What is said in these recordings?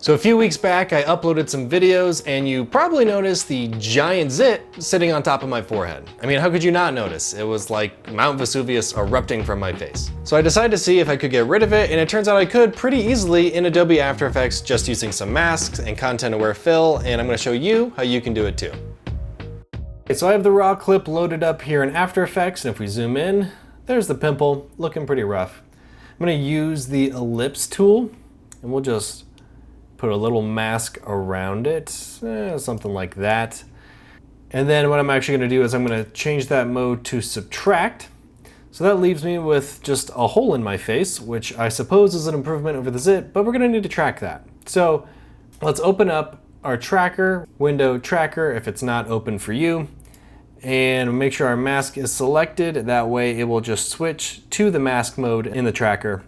So a few weeks back, I uploaded some videos and you probably noticed the giant zit sitting on top of my forehead. I mean, how could you not notice? It was like Mount Vesuvius erupting from my face. So I decided to see if I could get rid of it, and it turns out I could pretty easily in Adobe After Effects just using some masks and content-aware fill, and I'm gonna show you how you can do it too. Okay, so I have the raw clip loaded up here in After Effects, and if we zoom in, there's the pimple, looking pretty rough. I'm gonna use the ellipse tool, and we'll just put a little mask around it, something like that. And then what I'm actually gonna do is I'm gonna change that mode to subtract. So that leaves me with just a hole in my face, which I suppose is an improvement over the zit, but we're gonna need to track that. So let's open up our tracker, window tracker, if it's not open for you, and make sure our mask is selected. That way it will just switch to the mask mode in the tracker.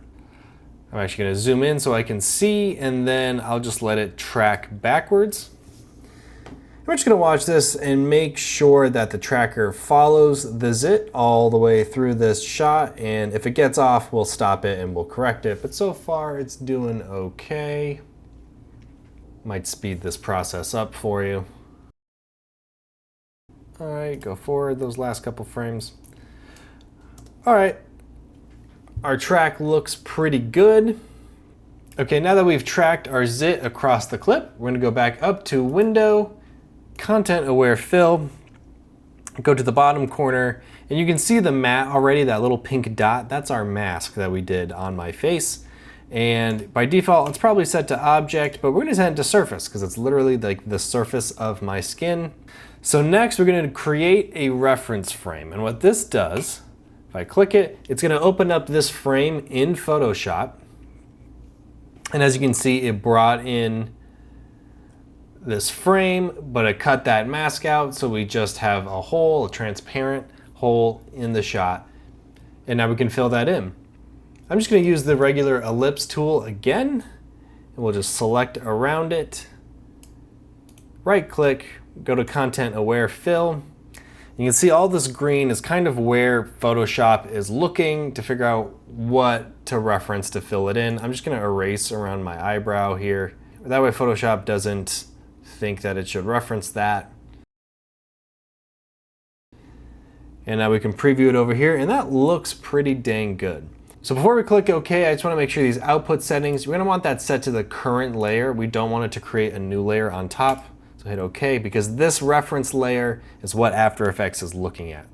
I'm actually gonna zoom in so I can see, and then I'll just let it track backwards. We're just gonna watch this and make sure that the tracker follows the zit all the way through this shot, and if it gets off, we'll stop it and we'll correct it. But so far it's doing okay. Might speed this process up for you. All right, go forward those last couple frames. All right. Our track looks pretty good. Okay, now that we've tracked our zit across the clip, we're gonna go back up to Window, Content Aware Fill, go to the bottom corner, and you can see the matte already, that little pink dot. That's our mask that we did on my face. And by default, it's probably set to Object, but we're gonna set it to Surface because it's literally like the surface of my skin. So next, we're gonna create a reference frame. And what this does, if I click it, it's gonna open up this frame in Photoshop. And as you can see, it brought in this frame, but it cut that mask out, so we just have a hole, a transparent hole in the shot. And now we can fill that in. I'm just gonna use the regular ellipse tool again, and we'll just select around it, right click, go to Content Aware Fill. You can see all this green is kind of where Photoshop is looking to figure out what to reference to fill it in. I'm just gonna erase around my eyebrow here. That way Photoshop doesn't think that it should reference that. And now we can preview it over here, and that looks pretty dang good. So before we click OK, I just wanna make sure these output settings, you're gonna want that set to the current layer. We don't want it to create a new layer on top. So hit OK, because this reference layer is what After Effects is looking at.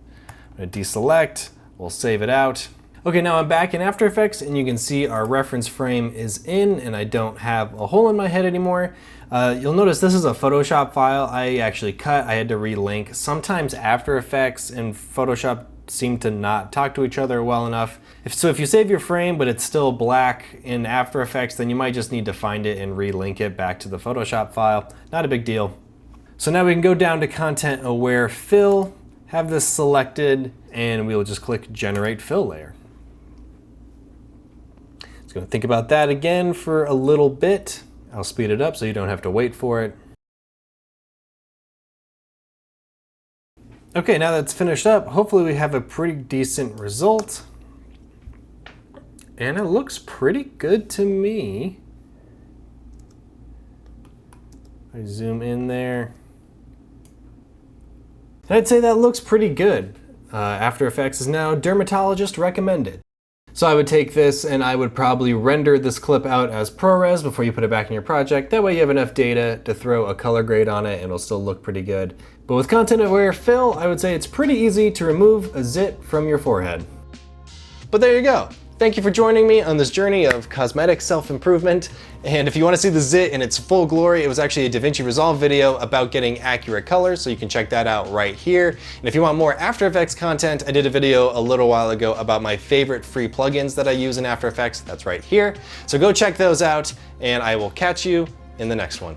I'm gonna deselect, we'll save it out. Okay, now I'm back in After Effects, and you can see our reference frame is in, and I don't have a hole in my head anymore. You'll notice this is a Photoshop file I actually cut. I had to relink. Sometimes After Effects and Photoshop seem to not talk to each other well enough. So if you save your frame but it's still black in After Effects, then you might just need to find it and relink it back to the Photoshop file. Not a big deal. So now we can go down to Content Aware Fill, have this selected, and we'll just click Generate Fill Layer. Just gonna think about that again for a little bit. I'll speed it up so you don't have to wait for it. Okay, now that's finished up, hopefully we have a pretty decent result. And it looks pretty good to me. I zoom in there. I'd say that looks pretty good. After Effects is now dermatologist recommended. So I would take this and I would probably render this clip out as ProRes before you put it back in your project. That way you have enough data to throw a color grade on it and it'll still look pretty good. But with Content Aware Fill, I would say it's pretty easy to remove a zit from your forehead. But there you go. Thank you for joining me on this journey of cosmetic self-improvement. And if you want to see the zit in its full glory, it was actually a DaVinci Resolve video about getting accurate colors, so you can check that out right here. And if you want more After Effects content, I did a video a little while ago about my favorite free plugins that I use in After Effects. That's right here. So go check those out, and I will catch you in the next one.